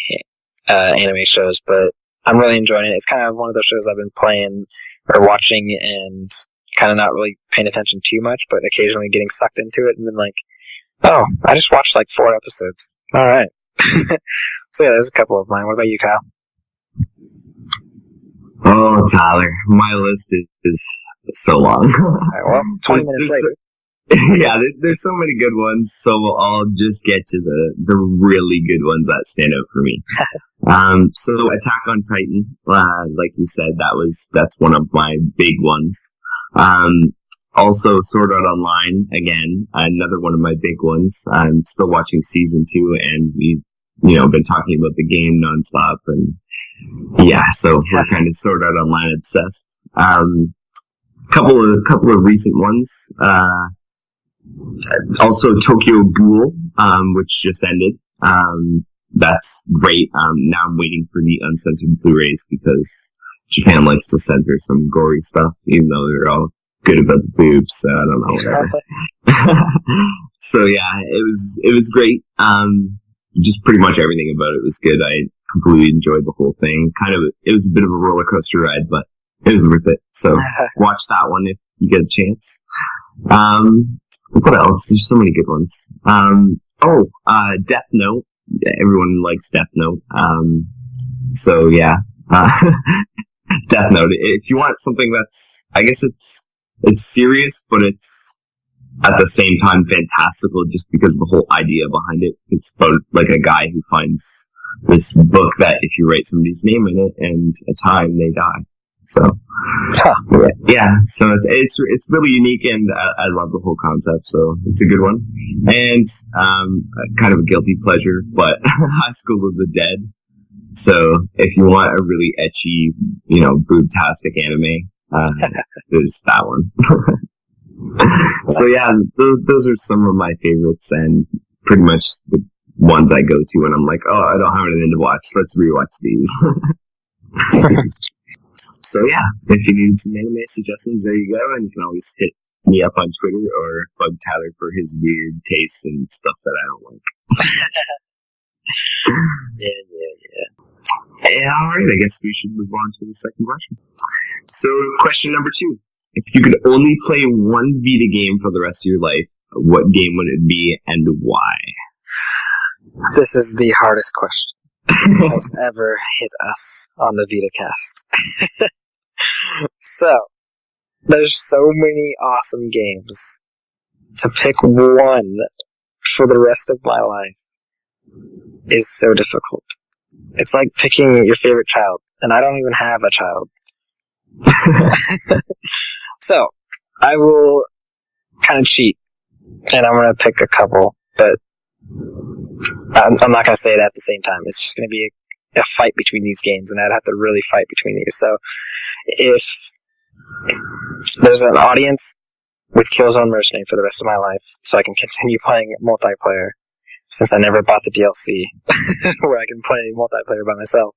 anime shows. But I'm really enjoying it. It's kind of one of those shows I've been playing or watching and kind of not really paying attention too much, but occasionally getting sucked into it and been like, oh, I just watched like 4 episodes. All right. So yeah, there's a couple of mine. What about you, Kyle? Oh, Tyler, my list is so long. All right, well, 20 minutes later. Yeah, there's so many good ones, so I'll just get to the really good ones that stand out for me. So Attack on Titan, like you said, that's one of my big ones. Also Sword Art Online, again, another one of my big ones. I'm still watching season 2, and we've, been talking about the game nonstop, and yeah, so we're kind of Sword Art Online obsessed. Couple of recent ones. Also Tokyo Ghoul, which just ended. That's great. Now I'm waiting for the uncensored Blu-rays because Japan likes to censor some gory stuff, even though they're all good about the boobs, so I don't know, whatever. So yeah, it was great. Just pretty much everything about it was good. I completely enjoyed the whole thing. It was a bit of a roller coaster ride, but it was worth it. So watch that one if you get a chance. What else? There's so many good ones. Death Note. Everyone likes Death Note. So yeah, Death Note. If you want something that's, I guess it's serious, but it's at the same time fantastical just because of the whole idea behind it. It's about like a guy who finds this book that if you write somebody's name in it and a time, they die. So, yeah, so it's really unique and I love the whole concept, so it's a good one. And, kind of a guilty pleasure, but High School of the Dead. So, if you want a really ecchi, boobtastic anime, there's that one. So yeah, those are some of my favorites and pretty much the ones I go to when I'm like, oh, I don't have anything to watch, let's rewatch these. So yeah, if you need some anime suggestions, there you go, and you can always hit me up on Twitter or bug Tyler for his weird tastes and stuff that I don't like. Yeah. Alright, I guess we should move on to the second question. So, question number 2. If you could only play one Vita game for the rest of your life, what game would it be and why? This is the hardest question that has ever hit us on the Vita Cast. So, there's so many awesome games. To pick one for the rest of my life is so difficult. It's like picking your favorite child, and I don't even have a child. So, I will kind of cheat, and I'm going to pick a couple, but I'm not going to say it at the same time. It's just going to be a fight between these games, and I'd have to really fight between these. So, if there's an audience with Killzone Mercenary for the rest of my life, so I can continue playing multiplayer, since I never bought the DLC, where I can play multiplayer by myself,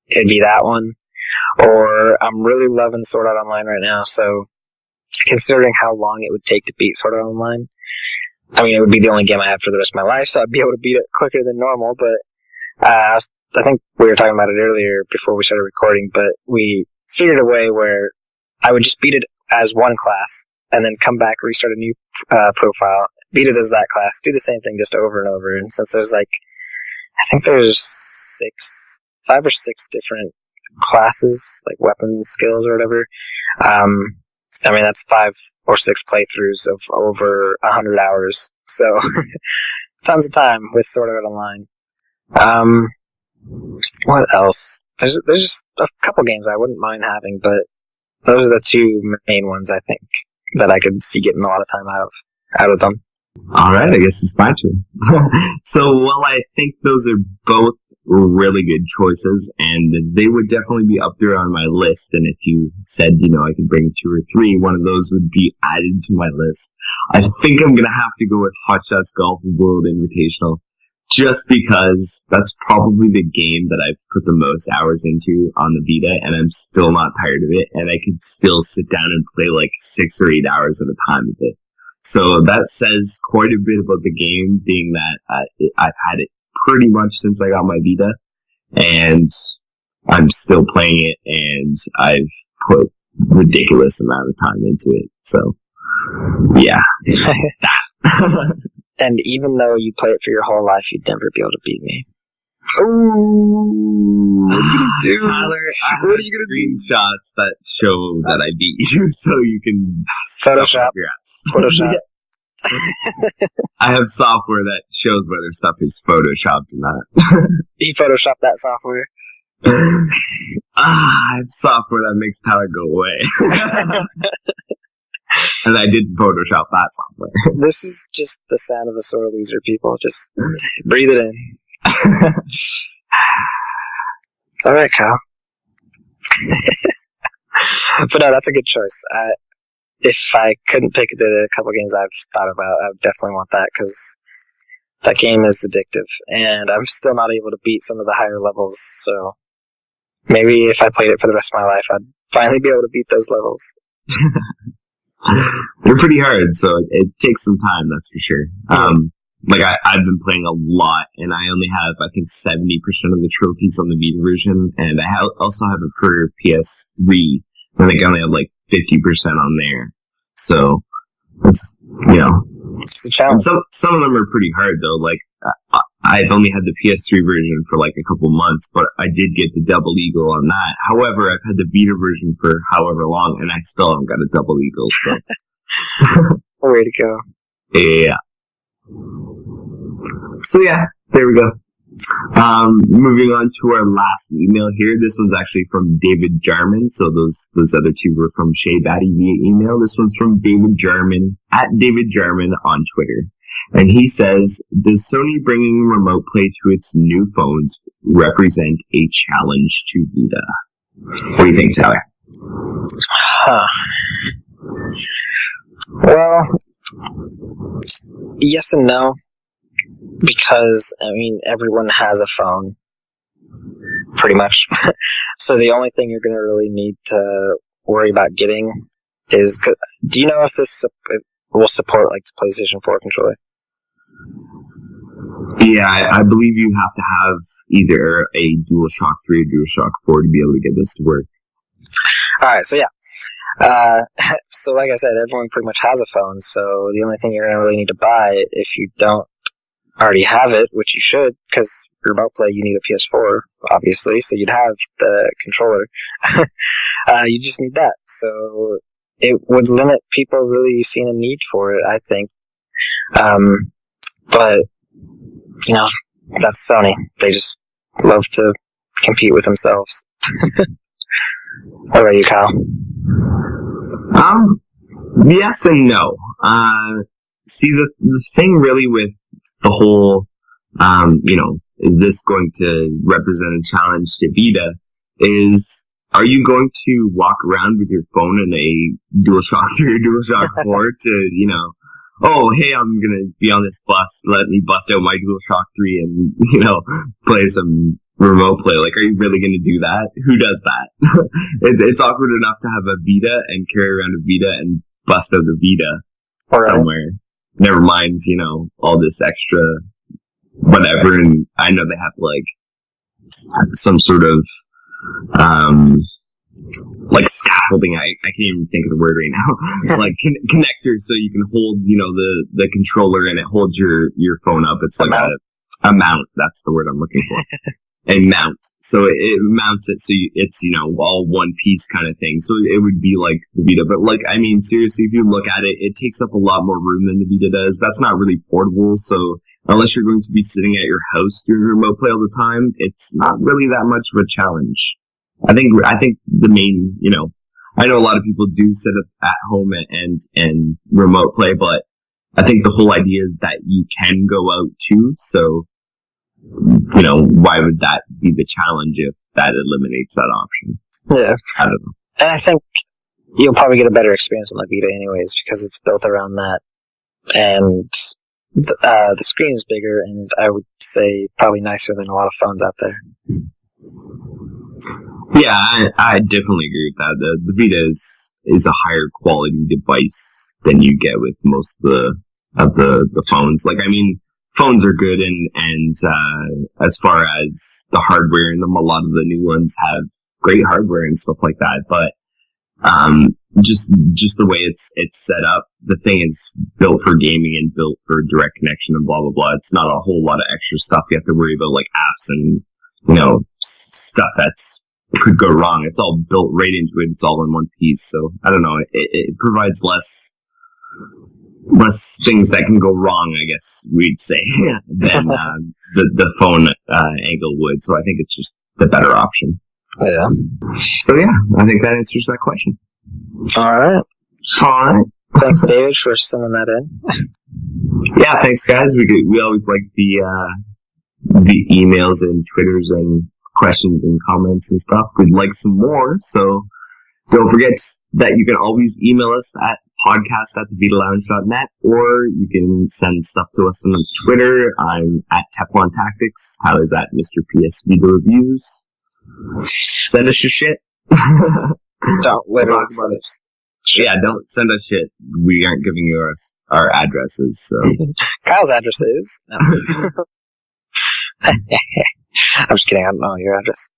it'd be that one. Or, I'm really loving Sword Art Online right now, so, considering how long it would take to beat Sword Art Online, I mean, it would be the only game I have for the rest of my life, so I'd be able to beat it quicker than normal, but I think we were talking about it earlier before we started recording, but we figured a way where I would just beat it as one class, and then come back, restart a new profile, beat it as that class, do the same thing just over and over, and since there's I think there's 5 or 6 different classes, like weapon skills or whatever, I mean, that's 5 or 6 playthroughs of over 100 hours. So, tons of time with Sword Art Online. What else? There's just a couple games I wouldn't mind having, but those are the 2 main ones I think that I could see getting a lot of time out of them. Alright, I guess it's my turn. So, well, I think those are both really good choices, and they would definitely be up there on my list, and if you said, I could bring 2 or 3, one of those would be added to my list. I think I'm gonna have to go with Hot Shots Golf World Invitational, just because that's probably the game that I've put the most hours into on the Vita, and I'm still not tired of it, and I could still sit down and play 6 or 8 hours at a time with it. So that says quite a bit about the game, being that I've had it pretty much since I got my Vita, and I'm still playing it, and I've put ridiculous amount of time into it. So, yeah. And even though you play it for your whole life, you'd never be able to beat me. Ooh, what are you gonna do, Tyler? What are you gonna screenshots that show that I beat you, so you can Photoshop your ass. Photoshop. I have software that shows whether stuff is photoshopped or not. He photoshopped that software. I have software that makes Tyler go away. And I didn't Photoshop that software. This is just the sound of a sore loser, people. Just breathe it in. It's alright, Kyle. But no, that's a good choice. if I couldn't pick the couple games I've thought about, I would definitely want that, because that game is addictive, and I'm still not able to beat some of the higher levels, so maybe if I played it for the rest of my life, I'd finally be able to beat those levels. They're pretty hard, so it takes some time, that's for sure. Yeah. I've been playing a lot, and I only have, I think, 70% of the trophies on the Vita version, and I also have it for PS3. I think I only have, 50% on there. So, it's, It's a challenge. some of them are pretty hard, though. I've only had the PS3 version for, a couple months, but I did get the Double Eagle on that. However, I've had the Vita version for however long, and I still haven't got a Double Eagle, so. Way to go. Yeah. So yeah, there we go. Moving on to our last email here. This one's actually from David Jarman. So those other two were from Shea Batty via email. This one's from David Jarman, at David Jarman on Twitter. And he says, does Sony bringing remote play to its new phones represent a challenge to Vita? What do you think, Tyler? Well, yes and no. Because, everyone has a phone, pretty much. So the only thing you're going to really need to worry about getting is... Do you know if this will support, the PlayStation 4 controller? Yeah, I believe you have to have either a DualShock 3 or DualShock 4 to be able to get this to work. Alright, so yeah. So like I said, everyone pretty much has a phone, so the only thing you're going to really need to buy, if you don't already have it, which you should, because remote play you need a PS4, obviously, so you'd have the controller. You just need that. So it would limit people really seeing a need for it, I think. But, that's Sony. They just love to compete with themselves. What about you, Kyle? Yes and no. See, the thing really with the whole, is this going to represent a challenge to Vita, is, are you going to walk around with your phone in a DualShock 3 or DualShock 4 to, oh, hey, I'm gonna be on this bus, let me bust out my DualShock 3 and, play some remote play. Are you really gonna do that? Who does that? It's awkward enough to have a Vita and carry around a Vita and bust out the Vita somewhere. Never mind, all this extra whatever, and I know they have, some sort of, scaffolding, I can't even think of the word right now, connector, so you can hold, the controller, and it holds your phone up. It's like a mount, that's the word I'm looking for. A mount. So it mounts it so it's, all one piece kind of thing. So it would be like the Vita. But seriously, if you look at it, it takes up a lot more room than the Vita does. That's not really portable. So unless you're going to be sitting at your house doing remote play all the time, it's not really that much of a challenge. I think the main, I know a lot of people do sit at home and remote play, but I think the whole idea is that you can go out too. So, why would that be the challenge if that eliminates that option? Yeah. I don't know. And I think you'll probably get a better experience on the Vita anyways, because it's built around that. And the screen is bigger, and I would say probably nicer than a lot of phones out there. Yeah, I definitely agree with that. The Vita is a higher quality device than you get with most of the phones. Phones are good, and as far as the hardware in them, a lot of the new ones have great hardware and stuff like that. But just the way it's set up, the thing is built for gaming and built for direct connection and blah blah blah. It's not a whole lot of extra stuff you have to worry about, like apps and stuff that's could go wrong. It's all built right into it. It's all in one piece. So I don't know. It provides less things that can go wrong, I guess we'd say, than the phone angle would. So I think it's just the better option. Yeah. So yeah, I think that answers that question. All right. Thanks, David, for sending that in. Yeah, thanks, guys. We always like the emails and Twitters and questions and comments and stuff. We'd like some more, so don't forget that you can always email us at podcast at thevitalounge.net, or you can send stuff to us on Twitter. I'm at Teflon Tactics. Tyler's at Mr. PSVita Reviews. Send us your shit. Don't literally send us. Yeah, don't send us shit. We aren't giving you our addresses, so. Kyle's address is. No. I'm just kidding. I don't know your address.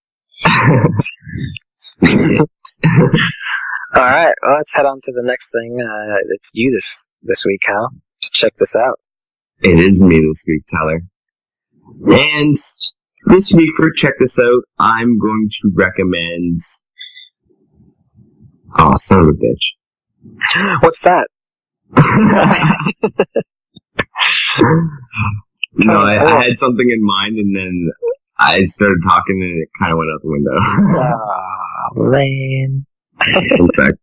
All right. Well, let's head on to the next thing. It's you this week, Kyle. Check this out. It is me this week, Tyler. And this week for Check This Out, I'm going to recommend... Oh, son of a bitch. What's that? No, I had something in mind, and then I started talking, and it kind of went out the window. Oh, man. Exactly.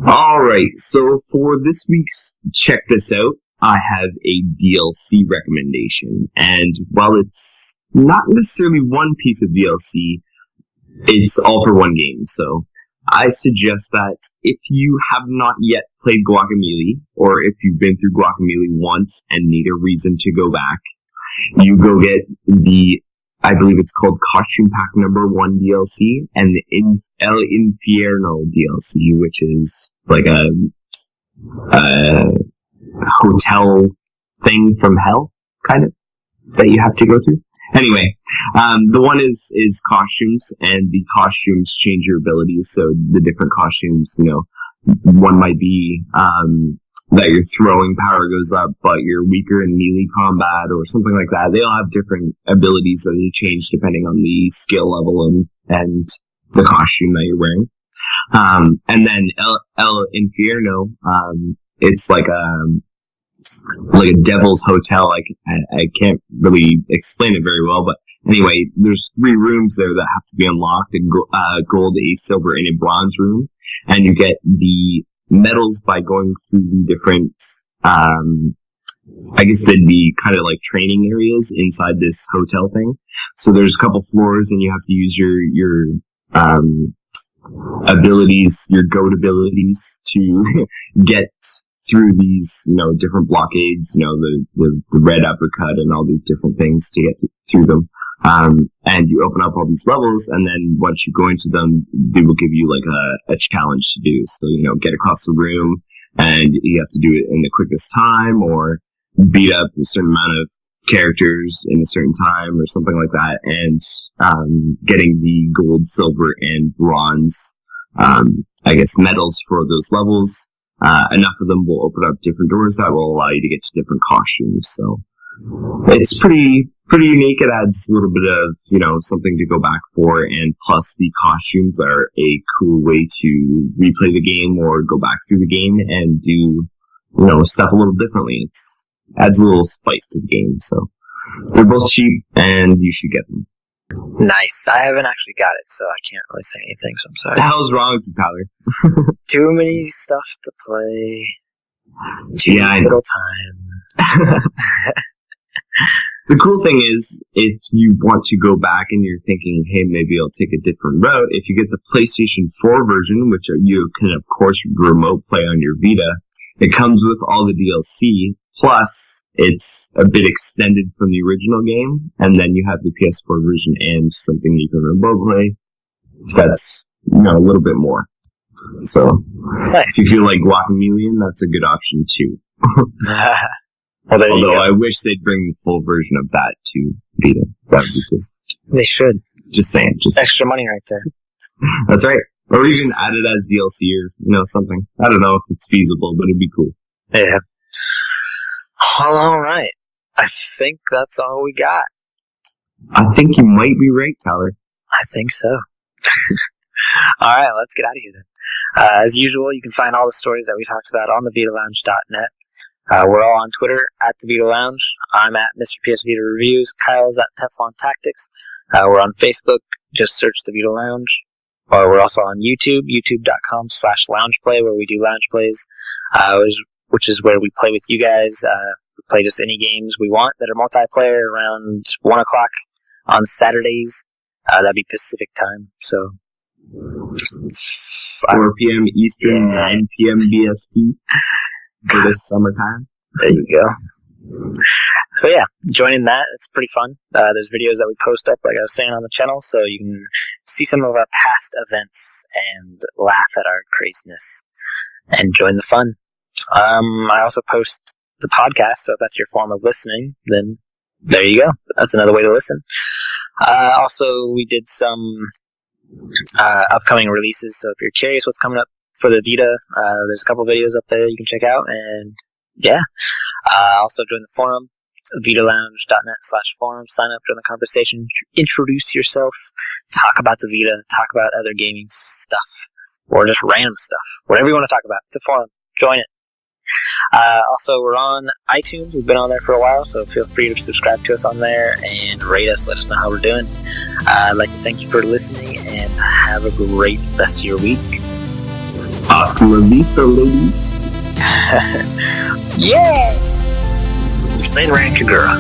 Alright, so for this week's Check This Out, I have a DLC recommendation. And while it's not necessarily one piece of DLC, it's all for one game. So I suggest that if you have not yet played Guacamelee, or if you've been through Guacamelee once and need a reason to go back, you go get I believe it's called Costume Pack number 1 DLC, and the El Infierno DLC, which is like a hotel thing from hell, kind of, that you have to go through. Anyway, the one is costumes, and the costumes change your abilities, so the different costumes, one might be, that your throwing power goes up, but you're weaker in melee combat, or something like that. They all have different abilities that they change depending on the skill level and the costume that you're wearing. And then El Infierno, it's like a devil's hotel. I can't really explain it very well, but anyway, there's 3 rooms there that have to be unlocked: a gold, a silver, and a bronze room. And you get the medals by going through the different, I guess they'd be kind of like training areas inside this hotel thing. So there's a couple floors, and you have to use your abilities, your goat abilities, to get through these, different blockades, the red uppercut and all these different things to get through them. And you open up all these levels, and then once you go into them, they will give you like a challenge to do. So, get across the room, and you have to do it in the quickest time, or beat up a certain amount of characters in a certain time, or something like that. And, getting the gold, silver, and bronze, I guess medals for those levels. Enough of them will open up different doors that will allow you to get to different costumes. So it's pretty unique. It adds a little bit of, something to go back for, and plus the costumes are a cool way to replay the game or go back through the game and do, stuff a little differently. It adds a little spice to the game. So they're both cheap, and you should get them. Nice. I haven't actually got it, so I can't really say anything, so I'm sorry. What the hell's wrong with you, Tyler? Too many stuff to play. Too little time. The cool thing is, if you want to go back and you're thinking, hey, maybe I'll take a different route, if you get the PlayStation 4 version, which you can, of course, remote play on your Vita, it comes with all the DLC, plus it's a bit extended from the original game, and then you have the PS4 version and something you can remote play. That's, a little bit more. So, nice. If you feel like Guacamelee, that's a good option too. Well, although I wish they'd bring the full version of that to Vita. That would be cool. They should. Just saying. Extra money right there. That's right. Or even add it as DLC or, something. I don't know if it's feasible, but it'd be cool. Yeah. Well, alright. I think that's all we got. I think you might be right, Tyler. I think so. Alright, let's get out of here then. As usual, you can find all the stories that we talked about on the VitaLounge.net. We're all on Twitter at the Vita Lounge. I'm at Mr. PSVita Reviews. Kyle's at Teflon Tactics. We're on Facebook. Just search the Vita Lounge. We're also on YouTube, youtube.com/loungeplay, where we do lounge plays, which is where we play with you guys. We play just any games we want that are multiplayer around 1 o'clock on Saturdays. That'd be Pacific time. So 4 p.m. Eastern, 9 p.m. BST for this summertime. There you go. So yeah, joining that, it's pretty fun. There's videos that we post up, like I was saying, on the channel, so you can see some of our past events and laugh at our craziness and join the fun. I also post the podcast, so if that's your form of listening, then there you go. That's another way to listen. Also, we did some upcoming releases, so if you're curious what's coming up for the Vita, there's a couple videos up there you can check out, and yeah. Also join the forum, vitalounge.net/forum, sign up, join the conversation, introduce yourself, talk about the Vita, talk about other gaming stuff, or just random stuff, whatever you want to talk about. It's a forum. Join it. Also, we're on iTunes. We've been on there for a while, so feel free to subscribe to us on there and rate us. Let us know how we're doing. I'd like to thank you for listening, and have a great rest of your week. Hasta la vista, ladies. Yeah! Say Rankagura.